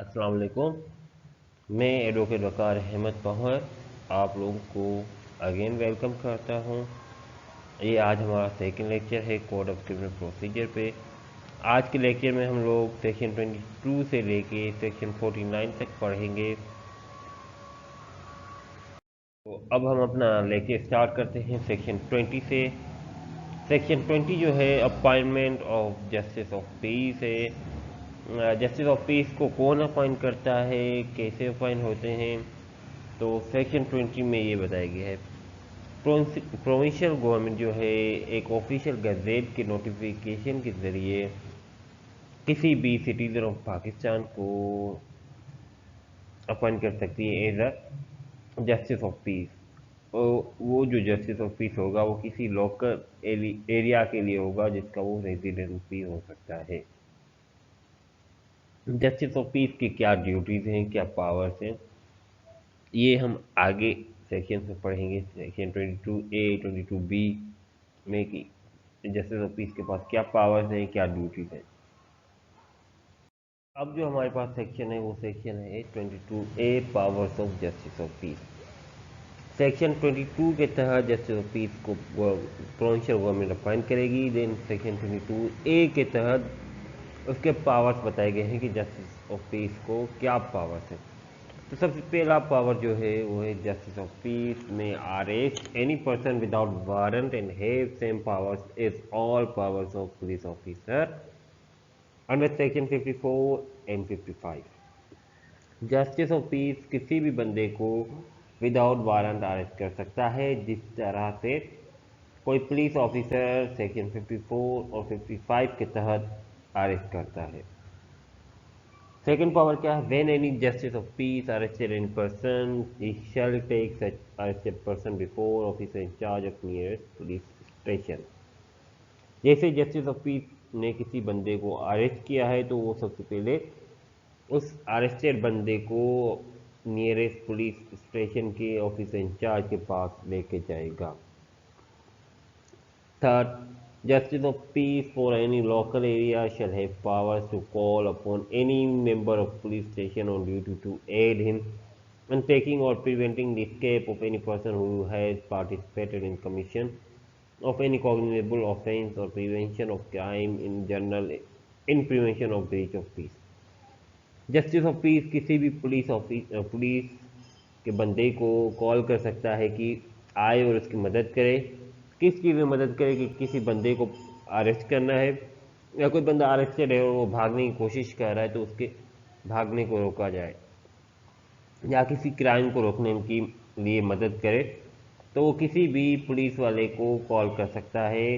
अस्सलाम वालेकुम। मैं एडवोकेट वकार अहमद पहर आप लोगों को अगेन वेलकम करता हूं। ये आज हमारा सेकंड लेक्चर है कोड ऑफ क्रिमिनल प्रोसीजर पे। आज के लेक्चर में हम लोग सेक्शन 22 से लेके सेक्शन 49 तक पढ़ेंगे। तो अब हम अपना लेक्चर स्टार्ट करते हैं सेक्शन 20 से। सेक्शन 20 जो है appointment of justice of piece है। जस्टिस ऑफ पीस को कौन अपॉइंट करता है, कैसे अपॉइंट होते हैं, तो सेक्शन 20 में ये बताया गया है। प्रोविंशियल गवर्नमेंट जो है एक ऑफिशियल गजेट के नोटिफिकेशन के ज़रिए किसी भी सिटीजन ऑफ पाकिस्तान को अपॉइंट कर सकती है as a justice of peace. और वो जो जस्टिस ऑफ पीस होगा वो किसी लोकल एरिया के लिए होगा जिसका वो रेजिडेंट भी हो सकता है। जस्टिस ऑफ पीस की क्या ड्यूटीज़ हैं, क्या पावर्स हैं, ये हम आगे सेक्शन में पढ़ेंगे। सेक्शन 22A 22B में कि जस्टिस ऑफ पीस के पास क्या पावर्स हैं, क्या ड्यूटीज़ हैं। अब जो हमारे पास सेक्शन है वो सेक्शन है 22A powers of justice of piece. Section 22 के तहत जस्टिस ऑफ पीस को प्रोविंशियल गवर्नमेंट अपॉइंट करेगी। देन सेक्शन 22A के तहत उसके पावर्स बताए गए हैं कि जस्टिस ऑफ पीस को क्या पावर्स हैं। तो सबसे पहला पावर जो है वो है justice of peace may arrest any person without warrant and have same powers as all powers of police officer under section 54 and 55। Justice of peace किसी भी बंदे को विदाउट वारंट अरेस्ट कर सकता है, जिस तरह से कोई पुलिस ऑफिसर सेक्शन 54 और 55 के तहत अरेस्ट करता है। सेकेंड पावर क्या है? When any justice of peace arrested any person he shall take such arrested person before officer in charge of nearest police station. जैसे जस्टिस ऑफ पीस ने किसी बंदे को अरेस्ट किया है तो वो सबसे पहले उस अरेस्टेड बंदे को नियरेस्ट पुलिस स्टेशन के ऑफिसर इंचार्ज के पास लेके जाएगा। Third, justice of peace for any local area shall have powers to call upon any member of police station on duty to aid him in taking or preventing the escape of any person who has participated in commission of any cognizable offense or prevention of crime in general, in prevention of breach of peace। Justice of peace किसी भी police के बंदे को call कर सकता है कि आए और उसकी मदद करे। किस चीज़ में मदद करे? कि किसी बंदे को अरेस्ट करना है, या कोई बंदा अरेस्टेड है और वो भागने की कोशिश कर रहा है तो उसके भागने को रोका जाए, या किसी क्राइम को रोकने की लिए मदद करे, तो वो किसी भी पुलिस वाले को कॉल कर सकता है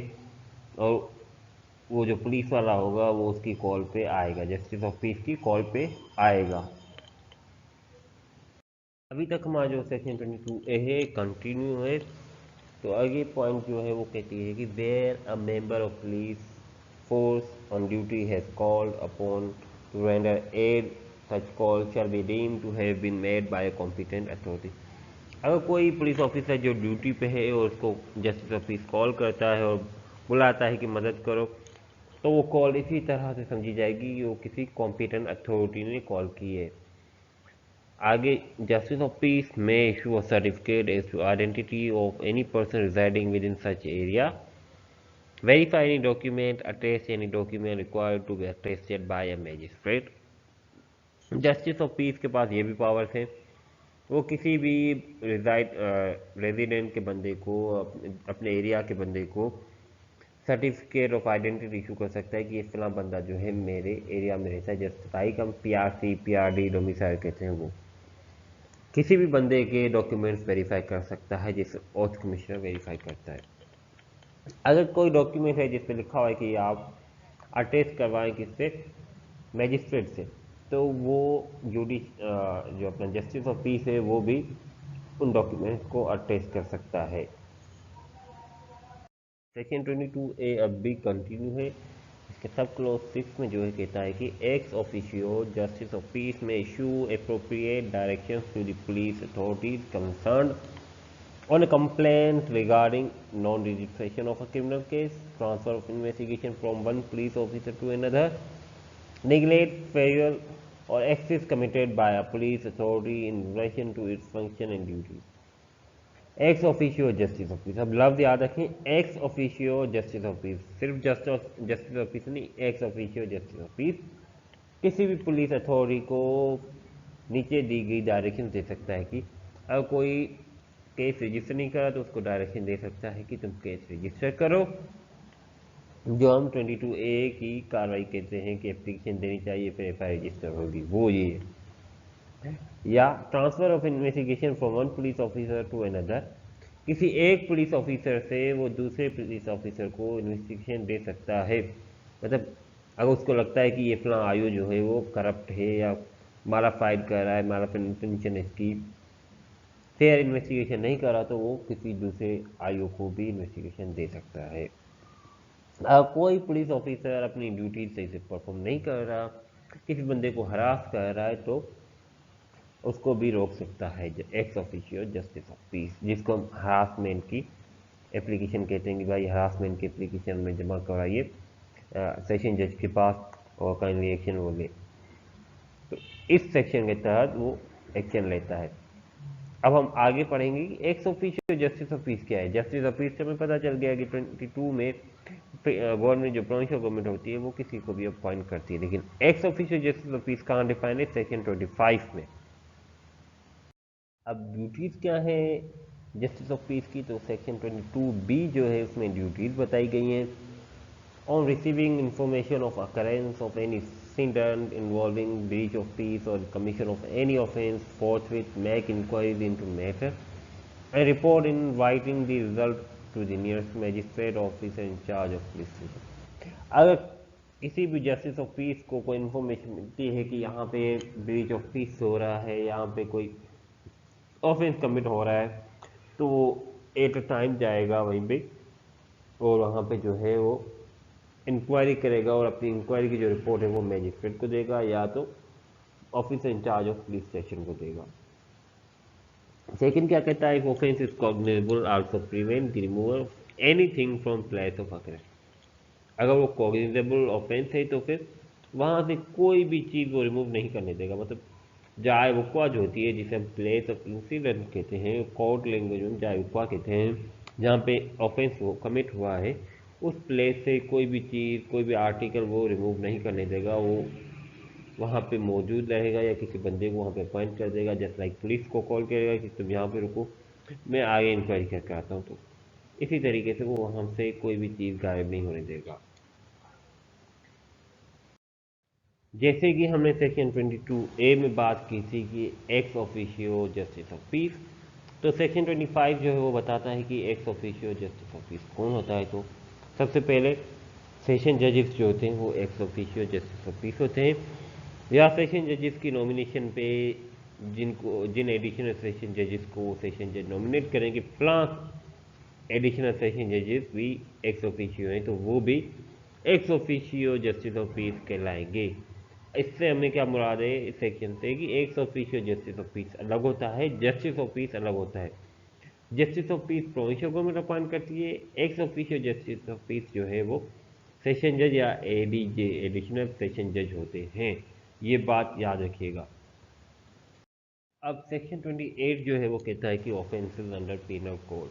और वो जो पुलिस वाला होगा वो उसकी कॉल पे आएगा, जस्टिस ऑफ पीस की कॉल पे आएगा। अभी तक हमारा जो सेक्शन 22A है कंटिन्यू है। तो आगे पॉइंट जो है वो कहती है कि where a member of police force on duty has called upon to render aid such call shall be deemed to have been made by a competent authority. अगर कोई पुलिस ऑफिसर जो ड्यूटी पे है और उसको जस्टिस ऑफ पीस कॉल करता है और बुलाता है कि मदद करो, तो वो कॉल इसी तरह से समझी जाएगी कि वो किसी कॉम्पिटेंट अथॉरिटी ने कॉल की है। आगे, जस्टिस ऑफ पीस में issue a certificate as to identity of any person residing within such area, verify any document, attest any document required to be attested by a magistrate. Justice of peace के पास ये भी powers हैं। वो किसी भी resident के बंदे को, अपने एरिया के बंदे को सर्टिफिकेट ऑफ आइडेंटिटी इशू कर सकता है कि ये फला बंदा जो है मेरे एरिया में रहता है, जैसे हम PRC PRD डोमिसाइल कहते हैं, वो किसी भी बंदे के डॉक्यूमेंट्स वेरीफाई कर सकता है जिसे ऑथ कमिश्नर वेरीफाई करता है। अगर कोई डॉक्यूमेंट है जिस पे लिखा हुआ है कि आप अटेस्ट करवाएं किससे, मैजिस्ट्रेट से, तो वो जो अपना जस्टिस ऑफ पीस है वो भी उन डॉक्यूमेंट्स को अटेस्ट कर सकता है। सेक्शन 22A अब भी कंटिन्यू है। इसके सब क्लोज 6 में जो है कहता है कि ex officio justice of peace में issue appropriate directions to the police authorities concerned on a complaint regarding non-registration of a criminal case, transfer of investigation from one police officer to another, neglect, failure और act is committed by a police authority in relation to its function and duties. Ex officio justice of peace, अब लफ्ज याद रखें, ex officio justice of peace, सिर्फ justice of peace नहीं, ex officio justice of peace किसी भी police authority को नीचे दी गई डायरेक्शन दे सकता है कि अगर कोई केस रजिस्टर नहीं करा तो उसको डायरेक्शन दे सकता है कि तुम केस रजिस्टर करो। जो हम 22A की कार्रवाई कहते हैं कि एप्लीकेशन देनी चाहिए फिर FIR रजिस्टर होगी, वो ये है। या transfer of investigation from one police officer to another, किसी एक पुलिस ऑफिसर से वो दूसरे पुलिस ऑफिसर को इन्वेस्टिगेशन दे सकता है। मतलब अगर उसको लगता है कि ये फला आयु जो है वो करप्ट है या माला फाइड कर रहा है, माला पेंशन इसकी फेयर इन्वेस्टिगेशन नहीं कर रहा, तो वो किसी दूसरे आयु को भी इन्वेस्टिगेशन दे सकता है। कोई पुलिस ऑफिसर अपनी ड्यूटी सही से परफॉर्म नहीं कर रहा, किसी बंदे को हरास कर रहा है, तो उसको भी रोक सकता है ex officio justice of piece, जिसको हम हरासमेंट की एप्लीकेशन कहते हैं कि भाई हरासमेंट की एप्लीकेशन में जमा कराइए सेशन जज के पास और काइंडली एक्शन वो ले, तो इस सेक्शन के तहत वो एक्शन लेता है। अब हम आगे पढ़ेंगे कि ex officio justice of piece क्या है। जस्टिस ऑफ पीस से हमें पता चल गया कि 22 में गवर्नमेंट जो प्रोविंशियल गवर्नमेंट होती है वो किसी को भी अपॉइंट करती है, लेकिन x officio justice of piece कहाँ डिफाइन है, सेक्शन 25 में। अब ड्यूटीज़ क्या है जस्टिस ऑफ पीस की, तो सेक्शन 22B जो है उसमें ड्यूटीज़ बताई गई हैं। On receiving information of occurrence of any incident involving breach of peace or commission of any offense, forthwith make inquiries into matter and report in writing the result to the nearest magistrate officer in charge of police station। अगर किसी भी justice of piece को कोई information मिलती है कि यहाँ पे ब्रीच ऑफ पीस हो रहा है, यहाँ पे कोई ऑफेंस कमिट हो रहा है, तो वो एट अ टाइम जाएगा वहीं पे और वहाँ पे जो है वो इंक्वायरी करेगा और अपनी इंक्वायरी की जो रिपोर्ट है वो मैजिस्ट्रेट को देगा या तो officer in charge of police station को देगा। सेकंड क्या कहता है, offence is cognizable also prevent the removal of anything from place of occurrence. अगर वो कॉग्निजेबल ऑफेंस है तो फिर वहाँ से कोई भी चीज़ वो रिमूव नहीं करने देगा। मतलब जायवुक्वा जो होती है जिसे हम प्लेस ऑफ इंसिडेंट कहते हैं, कोर्ट लैंग्वेज में जायवुक्वा कहते हैं, जहाँ पे ऑफेंस वो कमिट हुआ है उस प्लेस से कोई भी चीज़ कोई भी आर्टिकल वो रिमूव नहीं करने देगा, वो वहाँ पे मौजूद रहेगा या किसी बंदे को वहाँ पे अपॉइंट कर देगा। जस्ट लाइक पुलिस को कॉल करेगा कि तुम यहाँ पे रुको मैं आगे इंक्वायरी करके आता हूँ, तो इसी तरीके से वो वहाँ से कोई भी चीज़ गायब नहीं होने देगा। जैसे कि हमने सेक्शन 22A में बात की थी कि ex officio justice of piece, तो सेक्शन 25 जो है वो बताता है कि ex officio justice of piece कौन होता है। तो सबसे पहले सेशन जजेस जो होते हैं वो x officio justice of piece होते हैं, या सेशन जजेस की नॉमिनेशन पे जिन एडिशनल सेशन जजेस को सेशन जज नॉमिनेट करेंगे प्लस एडिशनल सेशन जजेस भी एक्स ऑफिशियो हैं, तो वो भी ex officio justice of peace कहलाएंगे। इससे हमें क्या मुराद है इस सेक्शन से कि ex officio justice of peace अलग होता है, जस्टिस ऑफ पीस अलग होता है। Justice of peace provincial government appoint करती है, ex officio justice of peace जो है वो सेशन जज या एडीजे एडिशनल सेशन जज होते हैं, ये बात याद रखिएगा। अब सेक्शन 28 जो है वो कहता है कि ऑफेंसेस अंडर पीनल कोड,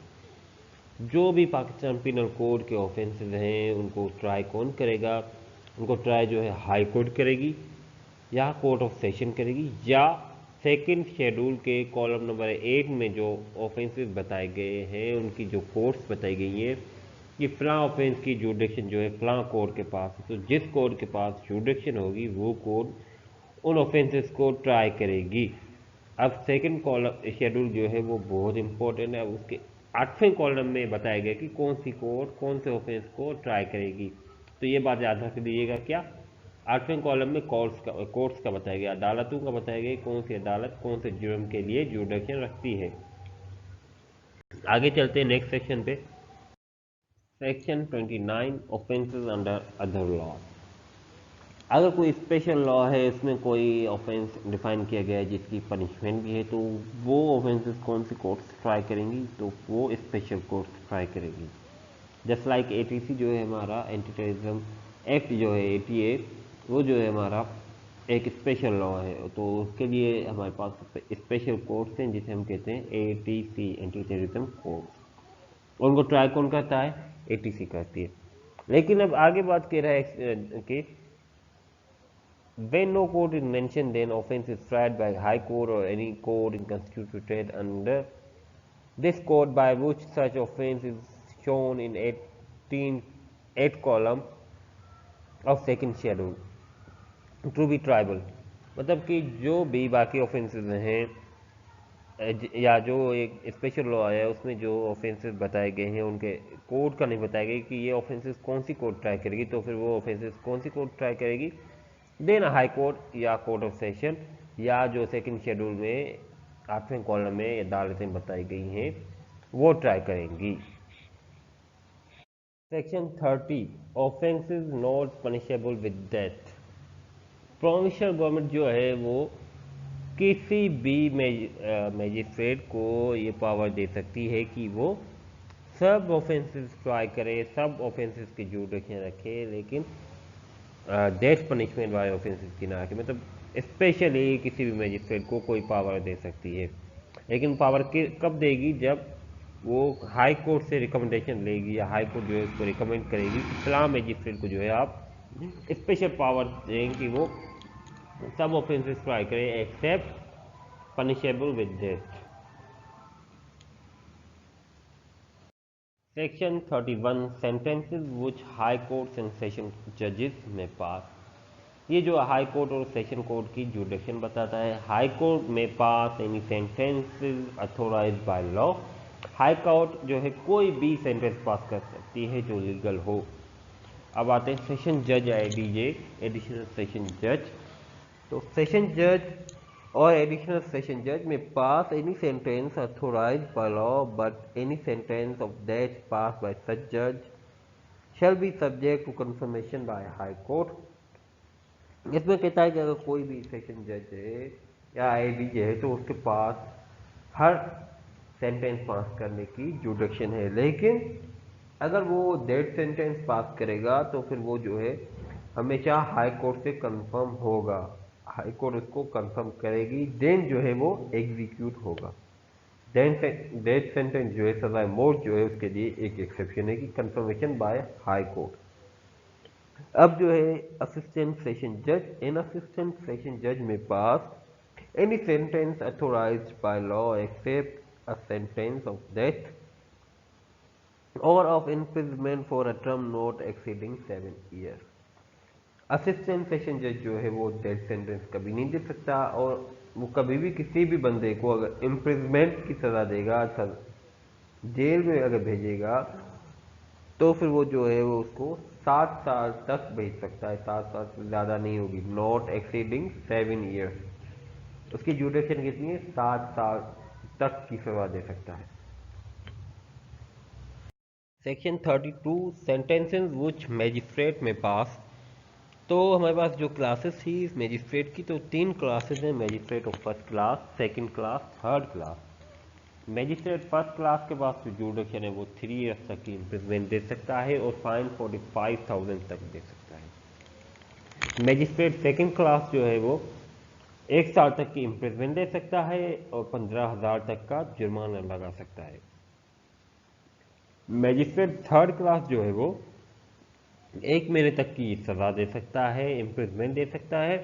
जो भी पाकिस्तान पीनल कोड के ऑफेंसेस हैं उनको ट्राई कौन करेगा, उनको ट्राई जो है हाई कोर्ट करेगी या कोर्ट ऑफ सेशन करेगी, या सेकंड शेड्यूल के कॉलम नंबर 8 में जो ऑफेंसेस बताए गए हैं उनकी जो कोर्ट्स बताई गई हैं कि फ़लाँ ऑफेंस की जुडिक्शन जो है फ़लाँ कोर्ट के पास है, तो जिस कोर्ट के पास जुडिक्शन होगी वो कोर्ट उन ऑफेंसेस को ट्राई करेगी। अब सेकंड कॉलम शेड्यूल जो है वो बहुत इंपॉर्टेंट है, उसके 8वें कॉलम में बताया गया कि कौन सी कोर्ट कौन से ऑफेंस को ट्राई करेगी। तो ये बात याद रख दीजिएगा, क्या 8वें कॉलम में कोर्ट्स का बताया गया, अदालतों का बताया गया कौन सी अदालत कौन से जुर्म के लिए जुडिक्शन रखती है। आगे चलते हैं नेक्स्ट सेक्शन पे। Section 29 offences under other law. अगर कोई स्पेशल लॉ है इसमें कोई ऑफेंस डिफाइन किया गया है जिसकी पनिशमेंट भी है, तो वो ऑफेंसेस कौन सी कोर्ट्स ट्राई करेंगी, तो वो स्पेशल कोर्ट्स ट्राई करेंगी। जस्ट लाइक ATC जो है हमारा एंटी टेररिज्म एक्ट जो है 88, वो जो है हमारा एक स्पेशल लॉ है, तो उसके लिए हमारे पास स्पेशल कोड्स हैं जिसे हम कहते हैं ATC, एंटी टेररिज्म कोड। उनको ट्राई कौन करता है? ATC करती है। लेकिन अब आगे बात कर रहा है कि when no code is mentioned, then offense is tried by High Court or any court in constituted under this code, by which such offense is shown in 8 column of second schedule to be tribal। मतलब कि जो भी बाकी offences हैं या जो एक special law है उसमें जो ऑफेंसेस बताए गए हैं उनके कोड का नहीं बताया गया कि ये ऑफेंसेस कौन सी कोर्ट ट्राई करेगी, तो फिर वो ऑफेंसेस कौन सी कोर्ट ट्राई करेगी? देन हाई कोर्ट या कोर्ट ऑफ सेशन, या जो सेकंड शेड्यूल में 8वें कॉलम में अदालतें बताई गई हैं वो ट्राई करेंगी। Section 30, offences not punishable with death. Provincial government जो है वो किसी भी मैजिस्ट्रेट को ये पावर दे सकती है कि वो सब ऑफेंसेस ट्राई करे, सब ऑफेंसेस की जुडिक्शन रखे, लेकिन डेथ पनिशमेंट वाले ऑफेंसेस की ना रखे। मतलब स्पेशली किसी भी मैजिस्ट्रेट को कोई पावर दे सकती है, लेकिन पावर कब देगी? जब वो हाई कोर्ट से रिकमेंडेशन लेगी या हाई कोर्ट जो है उसको रिकमेंड करेगी कि फलां मैजिस्ट्रेट को जो है आप स्पेशल पावर दें कि वो सब ऑफेंसेस ट्राई करें except punishable with death. Section 31, sentences which high courts and session जजेस में पास। ये जो हाई कोर्ट और सेशन कोर्ट की जुडिक्शन बताता है। हाई कोर्ट में pass any sentences authorised by law. High court जो है कोई भी सेंटेंस पास कर सकती है जो लीगल हो। अब आते हैं सेशन जज या एडीजे, एडिशनल सेशन जज। तो सेशन जज और एडिशनल सेशन जज में pass any sentence authorised by law, but any sentence of that passed by such जज shall be subject to confirmation by high court. इसमें कहता है कि अगर कोई भी सेशन जज है या एडीजे है तो उसके पास हर सेंटेंस पास करने की जुडिक्शन है, लेकिन अगर वो डेथ सेंटेंस पास करेगा तो फिर वो जो है हमेशा हाई कोर्ट से कंफर्म होगा। हाई कोर्ट उसको कंफर्म करेगी, देन जो है वो एग्जीक्यूट होगा। देन डेथ सेंटेंस जो है सजाए मौत जो है उसके लिए एक एक्सेप्शन है कि कंफर्मेशन बाय हाई कोर्ट। अब जो है असिस्टेंट सेशन जज, इन असिस्टेंट सेशन जज में pass any sentence authorised by law except a sentence of death और of imprisonment for a term not exceeding 7 years. Assistant session जज जो है वो डेथ सेंटेंस कभी नहीं दे सकता, और वो कभी भी किसी भी बंदे को अगर इम्प्रिजमेंट की सज़ा देगा, जेल में अगर भेजेगा, तो फिर वो जो है वो उसको 7 साल तक भेज सकता है। 7 साल से ज़्यादा नहीं होगी, नॉट एक्सीडिंग 7 ईयर्स। उसकी ड्यूरेशन कितनी है? 7 साल तक की सज़ा दे सकता है। सेक्शन 32, सेंटेंसेस विच मैजिस्ट्रेट में पास। तो हमारे पास जो क्लासेस थी इस मैजिस्ट्रेट की, तो 3 क्लासेस हैं magistrate of first class, second class, third class. Magistrate first class के पास जो जुडिक्शन है वो 3 ईयर्स तक की इम्प्रिजमेंट दे सकता है और फाइन 45,000 तक दे सकता है। मैजिस्ट्रेट सेकंड क्लास जो है वो 1 साल तक की इम्प्रिजमेंट दे सकता है और 15,000 तक का जुर्माना लगा सकता है। मैजिस्ट्रेट थर्ड क्लास जो है वो 1 महीने तक की सज़ा दे सकता है, इम्प्रिजमेंट दे सकता है,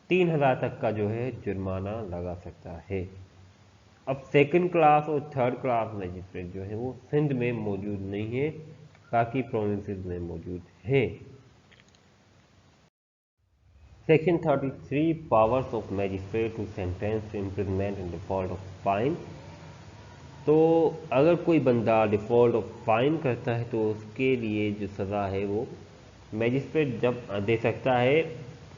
3,000 तक का जो है जुर्माना लगा सकता है। अब सेकंड क्लास और थर्ड क्लास मैजिस्ट्रेट जो है वो सिंध में मौजूद नहीं है, बाकी प्रोविंसेस में मौजूद है। Section 33, powers of magistrate to sentence imprisonment in default of fine. तो अगर कोई बंदा डिफ़ॉल्ट ऑफ फाइन करता है तो उसके लिए जो सज़ा है वो मैजिस्ट्रेट जब दे सकता है,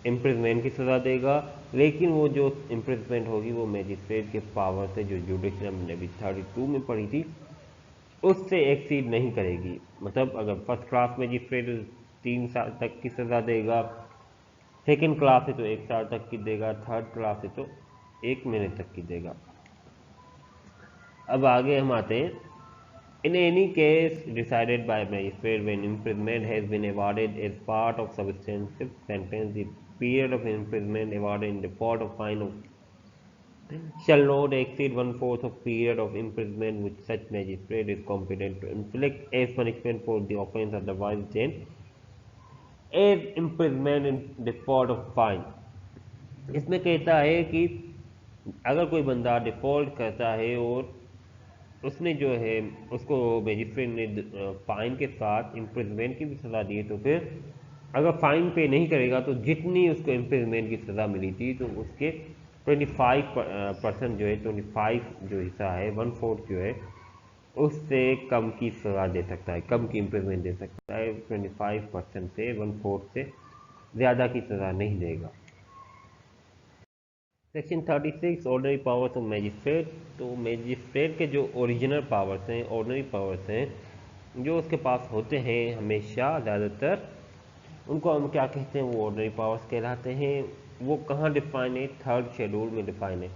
इम्प्रिजमेंट की सज़ा देगा, लेकिन वो जो इम्प्रिजमेंट होगी वो मैजिस्ट्रेट के पावर से, जो जुडिशल हमने अभी 32 में पढ़ी थी, उससे एक्सीड नहीं करेगी। मतलब अगर फर्स्ट क्लास मैजिस्ट्रेट 3 साल तक की सज़ा देगा, सेकंड क्लास है तो 1 साल तक की देगा, थर्ड क्लास है तो 1 महीने तक की देगा। अब आगे हम आते हैं, in any case decided by magistrate when imprisonment has been awarded as part of substantive sentence, the period of imprisonment awarded in default of fine shall not exceed 1/4 of period of imprisonment which such magistrate is competent to inflict as punishment for the offence otherwise then as imprisonment in default of fine। इसमें कहता है कि अगर कोई बंदा default करता है और उसने जो है उसको मैजिस्ट्रेट ने फाइन के साथ इम्प्रिजमेंट की भी सज़ा दी है, तो फिर अगर फाइन पे नहीं करेगा तो जितनी उसको इम्प्रिजमेंट की सज़ा मिली थी तो उसके 25% जो है 25 जो हिस्सा है 1/4 जो है उससे कम की सज़ा दे सकता है, कम की इम्प्रिजमेंट दे सकता है। 25% से 1/4 से ज़्यादा की सज़ा नहीं देगा। Section 36 ordinary powers of magistrate. तो मैजिस्ट्रेट के जो ओरिजिनल पावर्स हैं, ऑर्डनरी पावर्स हैं जो उसके पास होते हैं हमेशा ज़्यादातर, उनको हम क्या कहते हैं, वो ऑर्डनरी पावर्स कहलाते हैं। वो कहाँ डिफाइन है, 3rd शेड्यूल में डिफाइन है।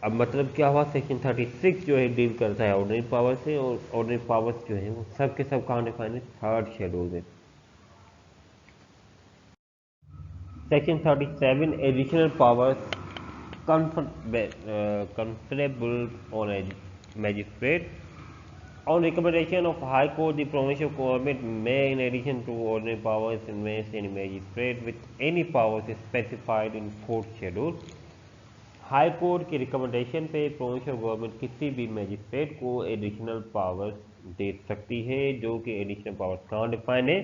अब मतलब क्या हुआ, सेक्शन 36 जो है डील करता है ऑर्डनरी पावर्स से, और ऑर्डनरी पावर्स जो है वो सब के सब कहाँ डिफाइन है, 3rd शेड्यूल में। Section 37 additional powers conferable on a magistrate on recommendation of High Court. The provincial government may, in addition to ordinary powers, invest in magistrate with any powers specified in 4th schedule। High court की recommendation पे provincial government किसी भी magistrate को additional powers दे सकती है, जो कि additional powers कहाँ डिफाइन है,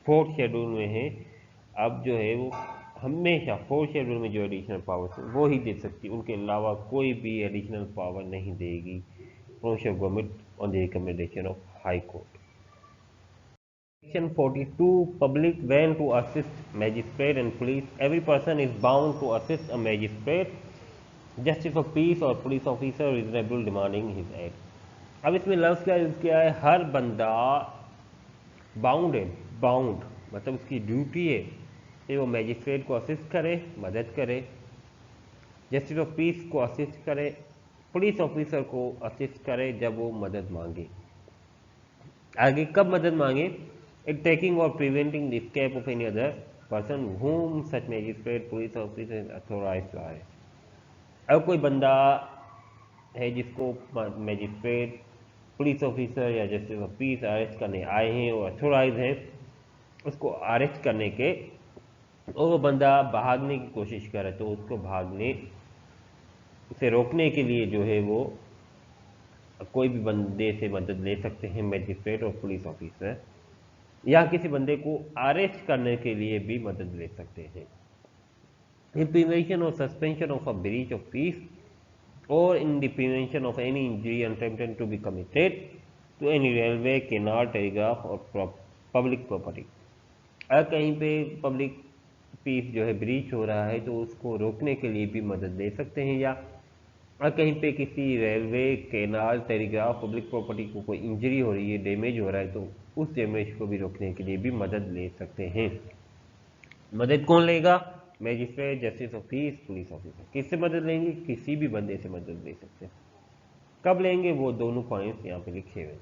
4th शेड्यूल में है। अब जो है वो हमेशा 4th शेड्यूल में जो एडिशनल पावर्स है वो ही दे सकती है, उनके अलावा कोई भी एडिशनल पावर नहीं देगी provincial government on the recommendation of high court. Section 42 public when to assist magistrate and police. Every person is bound to assist a magistrate, justice of peace और police officer reasonable demanding his aid. अब इसमें लफ्ज़ क्या use किया है, हर बंदा bound है, bound मतलब उसकी ड्यूटी है कि वो मैजिस्ट्रेट को असिस्ट करे, मदद करे, जस्टिस ऑफ पीस को असिस्ट करे, पुलिस ऑफिसर को असिस्ट करे जब वो मदद मांगे। आगे कब मदद मांगे, इन टेकिंग और preventing the escape of any other person whom such magistrate police officer is authorized to arrest। अब कोई बंदा है जिसको मैजिस्ट्रेट, पुलिस ऑफिसर या जस्टिस ऑफ पीस अरेस्ट करने आए हैं और अथोराइज हैं उसको अरेस्ट करने के, और वो बंदा भागने की कोशिश करे तो उसको भागने से रोकने के लिए जो है वो कोई भी बंदे से मदद ले सकते हैं मैजिस्ट्रेट और पुलिस ऑफिसर, या किसी बंदे को अरेस्ट करने के लिए भी मदद ले सकते हैं। इन प्रिवेंशन और suspension of a breach of peace और in the prevention of any injury attempted to be committed to any railway, canal, telegraph और पब्लिक प्रॉपर्टी। अगर कहीं पे पब्लिक पीस जो है ब्रीच हो रहा है तो उसको रोकने के लिए भी मदद ले सकते हैं, या अगर कहीं पे किसी railway, canal, telegraph, public property को कोई इंजरी हो रही है, डैमेज हो रहा है, तो उस डैमेज को भी रोकने के लिए भी मदद ले सकते हैं। मदद कौन लेगा, magistrate, justice of piece, police officer. किससे मदद लेंगे, किसी भी बंदे से मदद ले सकते हैं। कब लेंगे, वो दोनों पॉइंट्स यहाँ पे लिखे हुए।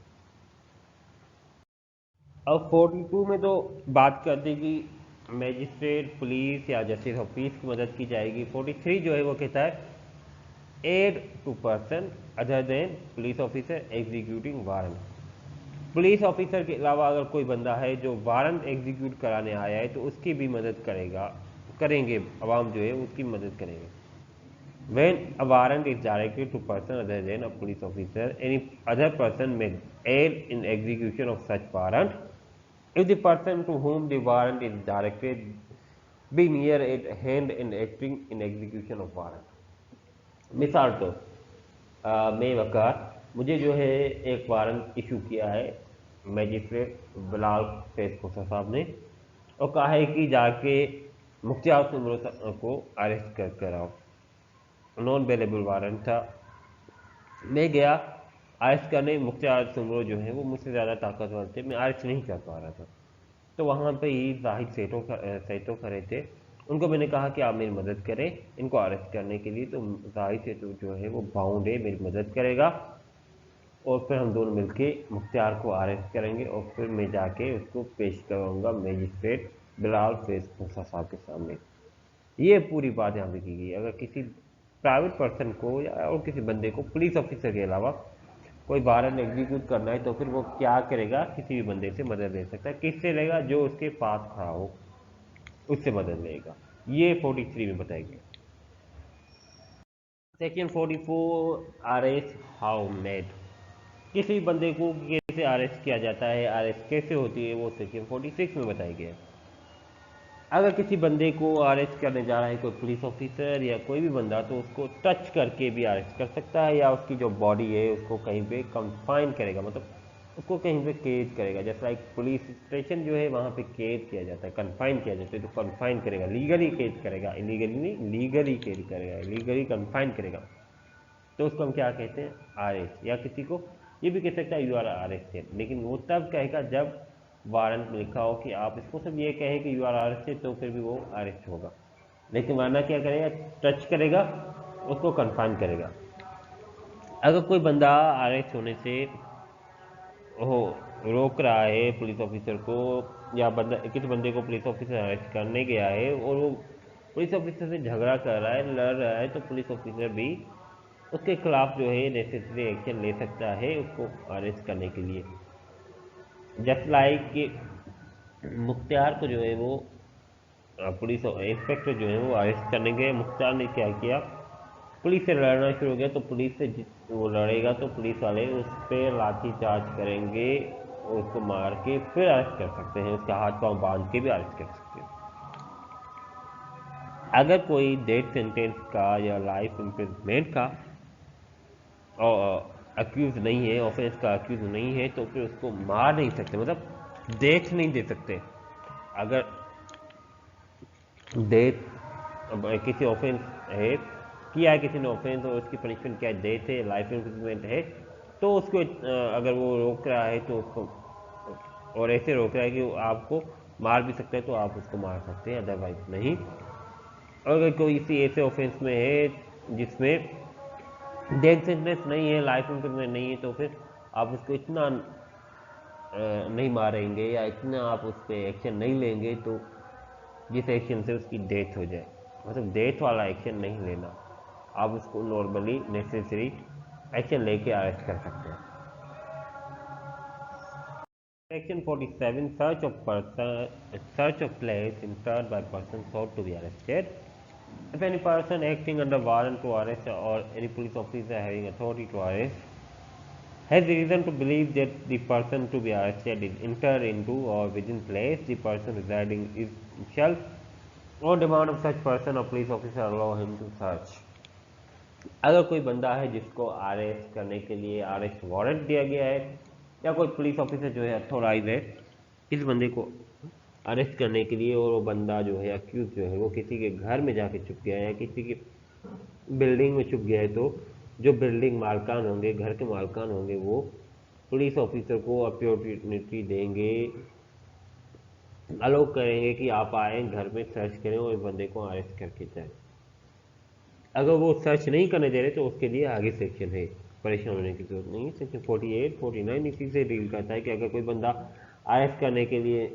अब 42 में तो बात करते हैं कि मैजिस्ट्रेट, पुलिस या जस्टिस ऑफ पीस की मदद की जाएगी। 43 जो है वो कहता है aid to person other than police officer executing warrant. Police officer के अलावा अगर कोई बंदा है जो वारंट एग्जीक्यूट कराने आया है तो उसकी भी मदद करेंगे अवाम जो है उसकी मदद करेंगे। When a warrant is directed to person other than a police officer, any other person may aid in execution of such warrant if the person to whom the warrant is directed be near at hand in acting in execution of warrant। मिसाल तो मैं वकार, मुझे जो है एक warrant issue किया है magistrate Bilal Faiz खोसा साहब ने, और कहा है कि जाके मुख्तियार सुमरो को अरेस्ट कर आओ। नॉन अवेलेबल वारंट था, मैं गया अरेस्ट करने, मुख्तियार सुमरो जो है वो मुझसे ज़्यादा ताकतवर थे, मैं अरेस्ट नहीं कर पा रहा था। तो वहाँ पे ही जाहिद सेठो खड़े थे, उनको मैंने कहा कि आप मेरी मदद करें इनको अरेस्ट करने के लिए। तो जाहिद सेठो जो है वो बाउंड है, मेरी मदद करेगा और फिर हम दोनों मिलके मुख्तियार को अरेस्ट करेंगे और फिर मैं जाके उसको पेश कराऊंगा मैजिस्ट्रेट बिलाल फेस मूसा साहब के सामने। ये पूरी बात यहाँ पे की गई। अगर किसी प्राइवेट पर्सन को या और किसी बंदे को पुलिस ऑफिसर के अलावा कोई वारंट एग्जीक्यूट करना है तो फिर वो क्या करेगा, किसी भी बंदे से मदद ले सकता है। किससे लेगा? जो उसके पास खड़ा हो उससे मदद लेगा। ये 43 में बताया गया। Section 44 arrest how made. किसी भी बंदे को कैसे अरेस्ट किया जाता है, अरेस्ट कैसे होती है, वो सेक्शन 46 में बताया गया है। अगर किसी बंदे को अरेस्ट करने जा रहा है कोई पुलिस ऑफिसर या कोई भी बंदा, तो उसको टच करके भी अरेस्ट कर सकता है, या उसकी जो बॉडी है उसको कहीं पे कंफाइन करेगा, मतलब उसको कहीं पे केज करेगा। जैसा एक पुलिस स्टेशन जो है वहाँ पे केज किया जाता है, कंफाइन किया जाता है, तो कंफाइन करेगा, लीगली केज करेगा, इलीगली नहीं, लीगली केज करेगा, लीगली कंफाइन करेगा, तो उसको हम क्या कहते हैं? अरेस्ट। या किसी को ये भी कह सकता है यू आर अरेस्टेड, लेकिन वो तब कहेगा जब वारंट में लिखा हो कि आप इसको सिर्फ ये कहें कि यू आर अरेस्टेड, तो फिर भी वो अरेस्ट होगा। लेकिन वरना क्या करेगा? टच करेगा, उसको कन्फर्म करेगा। अगर कोई बंदा अरेस्ट होने से हो रोक रहा है पुलिस ऑफिसर को, या बंदा किसी बंदे को पुलिस ऑफिसर अरेस्ट करने गया है और वो पुलिस ऑफिसर से झगड़ा कर रहा है, लड़ रहा है, तो पुलिस ऑफिसर भी उसके खिलाफ जो है नेसेसरी एक्शन ले सकता है उसको अरेस्ट करने के लिए। जस्ट लाइक कि मुख्तार को जो है वो पुलिस इंस्पेक्टर जो है वो अरेस्ट करने गए। मुख्तार ने क्या किया? पुलिस से लड़ना शुरू हो गया, तो पुलिस से वो लड़ेगा तो पुलिस वाले उस पर लाठी चार्ज करेंगे और उसको मार के फिर अरेस्ट कर सकते हैं, उसका हाथ पांव बांध के भी अरेस्ट कर सकते हैं। अगर कोई डेथ सेंटेंस का या लाइफ इम्प्रिजमेंट का और अक्यूज नहीं है, ऑफेंस का अक्यूज नहीं है, तो फिर उसको मार नहीं सकते, मतलब डेथ नहीं दे सकते। अगर डेथ किसी ऑफेंस है, किया है किसी ने ऑफेंस और उसकी पनिशमेंट क्या है, डेथ है, लाइफ इम्प्रिजमेंट है, तो उसको अगर वो रोक रहा है तो उसको, और ऐसे रोक रहा है कि वो आपको मार भी सकता है, तो आप उसको मार सकते हैं, अदरवाइज नहीं। और अगर कोई इसी ऐसे ऑफेंस में है जिसमें डेथ सेंटेंस नहीं है, लाइफ इम्प्रिजमेंट नहीं है, तो फिर आप उसको इतना नहीं मारेंगे या इतना आप उस पर एक्शन नहीं लेंगे तो जिस एक्शन से उसकी डेथ हो जाए, मतलब डेथ वाला एक्शन नहीं लेना, आप उसको नॉर्मली नेसेसरी एक्शन लेके अरेस्ट कर सकते हैं। Section 47 search of place entered by person sought to be arrested. If any person acting under warrant to arrest or any police officer having authority to arrest has reason to believe that the person to be arrested is entered into or within place the person residing is shall on demand of such person or police officer allow him to search. अगर कोई बंदा है जिसको arrest करने के लिए arrest warrant दिया गया है, या कोई पुलिस ऑफिसर जो है अथोराइज है इस बंदे को अरेस्ट करने के लिए, और वो बंदा जो है अक्यूज जो है वो किसी के घर में जाके छुप गया है या किसी की बिल्डिंग में छुप गया है, तो जो बिल्डिंग मालकान होंगे, घर के मालकान होंगे, वो पुलिस ऑफिसर को अपॉर्चुनिटी देंगे, अलाउ करेंगे कि आप आए घर में सर्च करें और इस बंदे को अरेस्ट करके जाए। अगर वो सर्च नहीं करने दे रहे तो उसके लिए आगे सेक्शन है, परेशान होने की जरूरत नहीं है। सेक्शन 48 49 इसी से डील करता है कि अगर कोई बंदा अरेस्ट करने के लिए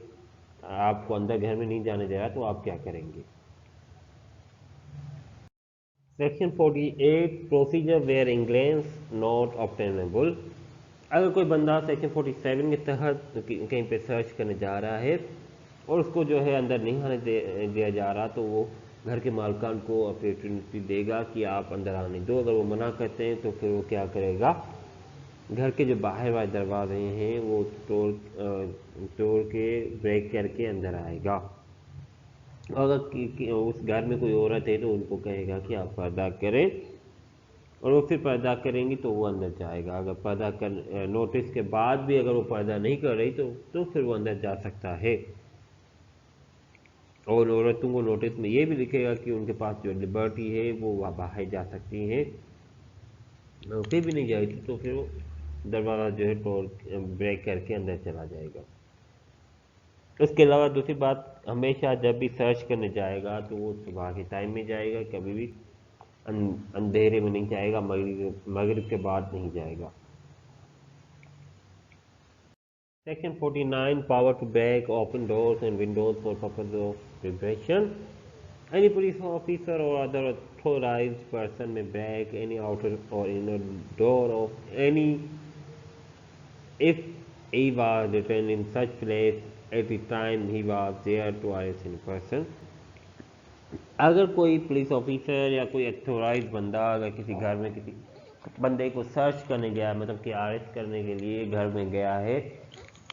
आपको अंदर घर में नहीं जाने दे रहा तो आप क्या करेंगे। Section 48 procedure where englance not obtainable. अगर कोई बंदा सेक्शन 47 के तहत कहीं पे सर्च करने जा रहा है और उसको जो है अंदर नहीं आने दिया जा रहा, तो वो घर के मालकान को अपॉर्चुनिटी देगा कि आप अंदर आने दो। अगर वो मना करते हैं तो फिर वो क्या करेगा? घर के जो बाहर वाले दरवाजे हैं वो तोड़ के ब्रेक करके अंदर आएगा। अगर उस घर में कोई औरत है तो उनको कहेगा कि आप पर्दा करें, और वो फिर पर्दा करेंगी तो वो अंदर जाएगा। अगर पर्दा कर नोटिस के बाद भी अगर वो पर्दा नहीं कर रही तो फिर वो अंदर जा सकता है। और औरतों को नोटिस में ये भी लिखेगा कि उनके पास जो लिबर्टी है वो वहाँ बाहर जा सकती हैं। फिर भी नहीं जाएगी तो फिर वो दरवाज़ा जो है तोड़ ब्रेक करके अंदर चला जाएगा। उसके अलावा दूसरी बात, हमेशा जब भी सर्च करने जाएगा तो वो सुबह के टाइम में जाएगा, कभी भी अंधेरे में नहीं जाएगा, मगरिब के बाद नहीं जाएगा। Section 49, power to break open doors and windows for purpose of preparation. Any police officer or other authorized person may break any outer or inner door of any if he was detained in such place at the time he was there to arrest any person. अगर कोई police officer या कोई authorise बंदा अगर किसी घर में किसी बंदे को सर्च करने गया, मतलब कि अरेस्ट करने के लिए घर में गया है,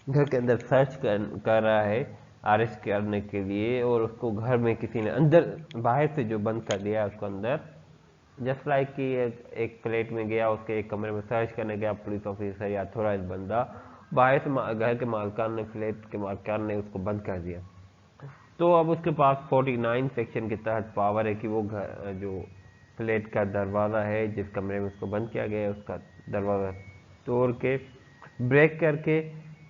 घर के अंदर सर्च कर रहा है अरेस्ट करने के लिए, और उसको घर में किसी ने अंदर बाहर से जो बंद कर दिया उसको अंदर, जस्ट लाइक कि एक फ्लैट में गया, उसके एक कमरे में सर्च करने गया पुलिस ऑफिसर या अथोराइज बंदा, बाहर से घर के मालकान ने, फ्लैट के मालकान ने उसको बंद कर दिया, तो अब उसके पास 49 सेक्शन के तहत पावर है कि वो घर जो फ्लैट का दरवाज़ा है जिस कमरे में उसको बंद किया गया है उसका दरवाज़ा तोड़ के ब्रेक करके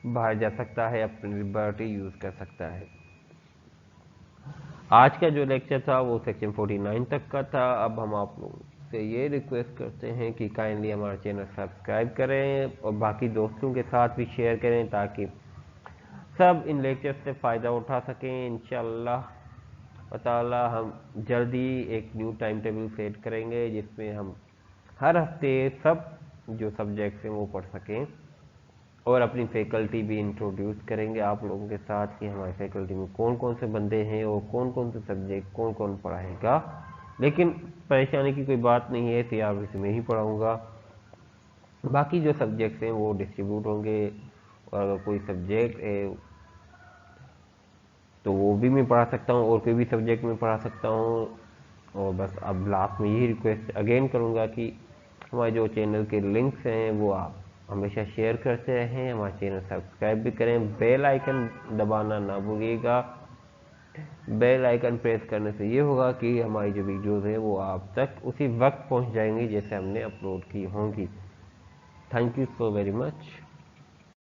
बाहर जा सकता है, अपनी लिबर्टी यूज़ कर सकता है। आज का जो लेक्चर था वो सेक्शन 49 तक का था। अब हम आप लोगों से ये रिक्वेस्ट करते हैं कि काइंडली हमारा चैनल सब्सक्राइब करें और बाकी दोस्तों के साथ भी शेयर करें ताकि सब इन लेक्चर से फ़ायदा उठा सकें। इंशाअल्लाह ताला हम जल्दी एक न्यू टाइम टेबल सेट करेंगे जिसमें हम हर हफ्ते सब जो सब्जेक्ट्स हैं वो पढ़ सकें और अपनी फैकल्टी भी इंट्रोड्यूस करेंगे आप लोगों के साथ कि हमारे फैकल्टी में कौन कौन से बंदे हैं और कौन कौन से सब्जेक्ट कौन कौन पढ़ाएगा। लेकिन परेशानी की कोई बात नहीं है, CRBC में ही पढ़ाऊँगा, बाकी जो सब्जेक्ट्स हैं वो डिस्ट्रीब्यूट होंगे, और अगर कोई सब्जेक्ट है तो वो भी मैं पढ़ा सकता हूँ और कोई भी सब्जेक्ट में पढ़ा सकता हूँ। और बस अब लास्ट में यही रिक्वेस्ट अगेन करूँगा कि हमारे जो चैनल के लिंक्स हैं वो आप हमेशा शेयर करते रहें, हमारा चैनल सब्सक्राइब भी करें, बेल आइकन दबाना ना भूलिएगा। बेल आइकन प्रेस करने से ये होगा कि हमारी जो वीडियोस हैं वो आप तक उसी वक्त पहुंच जाएंगी जैसे हमने अपलोड की होंगी। Thank you so very much.